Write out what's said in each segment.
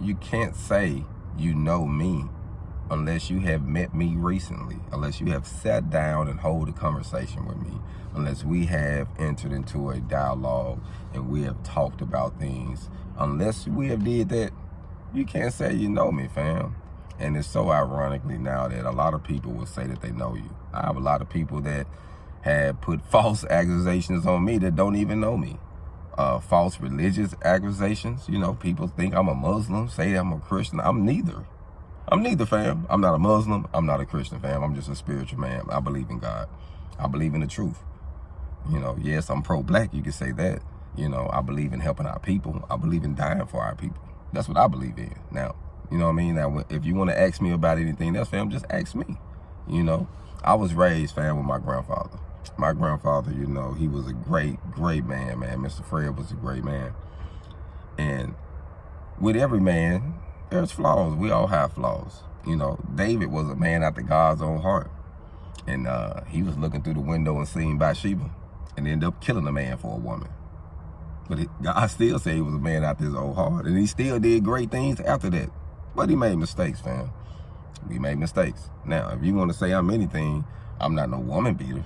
you can't say you know me unless you have met me recently, unless you have sat down and hold a conversation with me, unless we have entered into a dialogue and we have talked about things. Unless we have did that, you can't say you know me, fam. And it's so ironically now that a lot of people will say that they know you. I have a lot of people that have put false accusations on me that don't even know me. False religious accusations. You know, people think I'm a Muslim, say I'm a Christian. I'm neither. I'm neither, fam. I'm not a Muslim. I'm not a Christian, fam. I'm just a spiritual man. I believe in God. I believe in the truth. You know, yes, I'm pro-black. You could say that. You know, I believe in helping our people. I believe in dying for our people. That's what I believe in. Now, you know what I mean? Now, if you want to ask me about anything else, fam, just ask me. You know, I was raised, fam, with my grandfather. My grandfather, you know, he was a great, great man, man. Mr. Fred was a great man. And with every man, there's flaws. We all have flaws. You know, David was a man after God's own heart. And he was looking through the window and seeing Bathsheba and ended up killing a man for a woman. But God still said he was a man after his own heart. And he still did great things after that. But he made mistakes, fam. We made mistakes. Now, if you want to say I'm anything, I'm not no woman beater.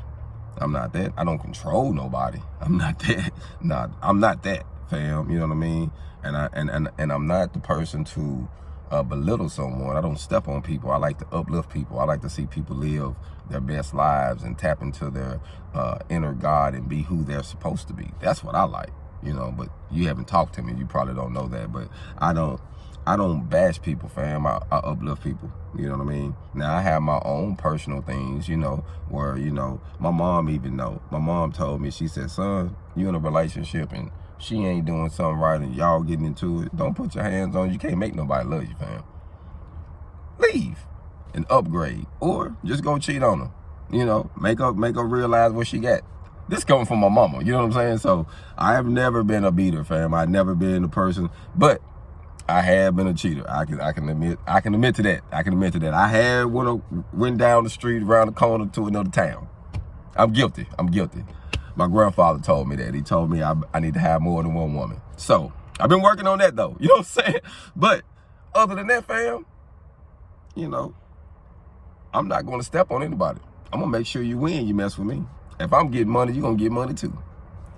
I'm not that. I don't control nobody. I'm not that. I'm not that, fam. You know what I mean? And I'm not the person to belittle someone. I don't step on people. I like to uplift people. I like to see people live their best lives and tap into their inner God and be who they're supposed to be. That's what I like, you know. But you haven't talked to me. You probably don't know that. But I don't bash people, fam. I uplift people. You know what I mean? Now, I have my own personal things, you know, where, you know, my mom even know. My mom told me, she said, son, you in a relationship and she ain't doing something right and y'all getting into it. Don't put your hands on it. You can't make nobody love you, fam. Leave and upgrade. Or just go cheat on her. You know, make her realize what she got. This coming from my mama, you know what I'm saying? So I have never been a beater, fam. I've never been a person, but I have been a cheater. I can admit to that. I can admit to that. I had went down the street around the corner to another town. I'm guilty. I'm guilty. My grandfather told me that. He told me I need to have more than one woman. So I've been working on that though. You know what I'm saying? But other than that, fam, you know, I'm not going to step on anybody. I'm going to make sure you win. You mess with me. If I'm getting money, you're going to get money too.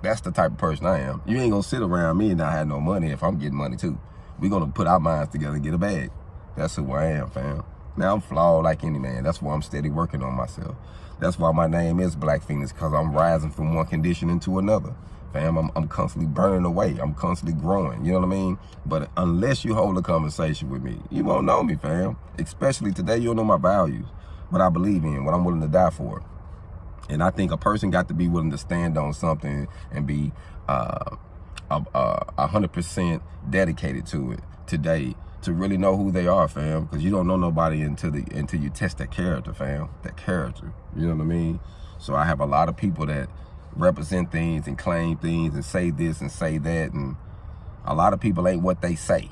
That's the type of person I am. You ain't going to sit around me and not have no money if I'm getting money too. We're going to put our minds together and get a bag. That's who I am, fam. Now, I'm flawed like any man. That's why I'm steady working on myself. That's why my name is Black Phoenix, because I'm rising from one condition into another. Fam, I'm constantly burning away. I'm constantly growing. You know what I mean? But unless you hold a conversation with me, you won't know me, fam. Especially today, you'll know my values, what I believe in, what I'm willing to die for. And I think a person got to be willing to stand on something and be 100% dedicated to it today to really know who they are, fam. Because you don't know nobody until you test that character, fam. That character. You know what I mean? So I have a lot of people that represent things and claim things and say this and say that, and a lot of people ain't what they say.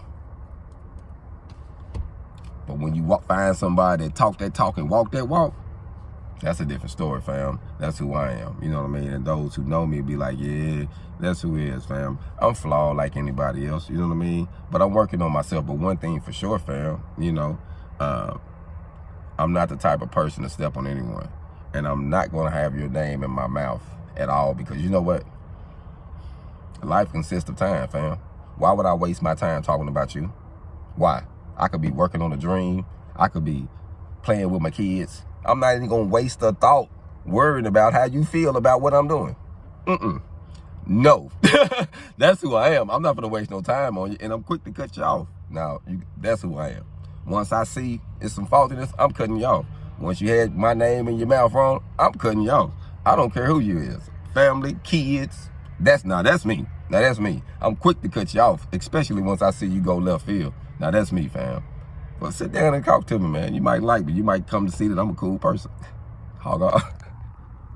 But when you find somebody that talk that talk and walk that walk, that's a different story, fam. That's who I am. You know what I mean? And those who know me be like, yeah, that's who he is, fam. I'm flawed like anybody else, you know what I mean? But I'm working on myself. But one thing for sure, fam, you know, I'm not the type of person to step on anyone. And I'm not going to have your name in my mouth at all, because you know what? Life consists of time, fam. Why would I waste my time talking about you? Why? I could be working on a dream. I could be playing with my kids. I'm not even going to waste a thought worrying about how you feel about what I'm doing. No. That's who I am. I'm not going to waste no time on you, and I'm quick to cut you off. Now, that's who I am. Once I see it's some faultiness, I'm cutting you off. Once you had my name in your mouth wrong, I'm cutting you off. I don't care who you is. Family, kids, that's me. Now, that's me. I'm quick to cut you off, especially once I see you go left field. Now, that's me, fam. But sit down and talk to me, man. You might like me. You might come to see that I'm a cool person. Hog off.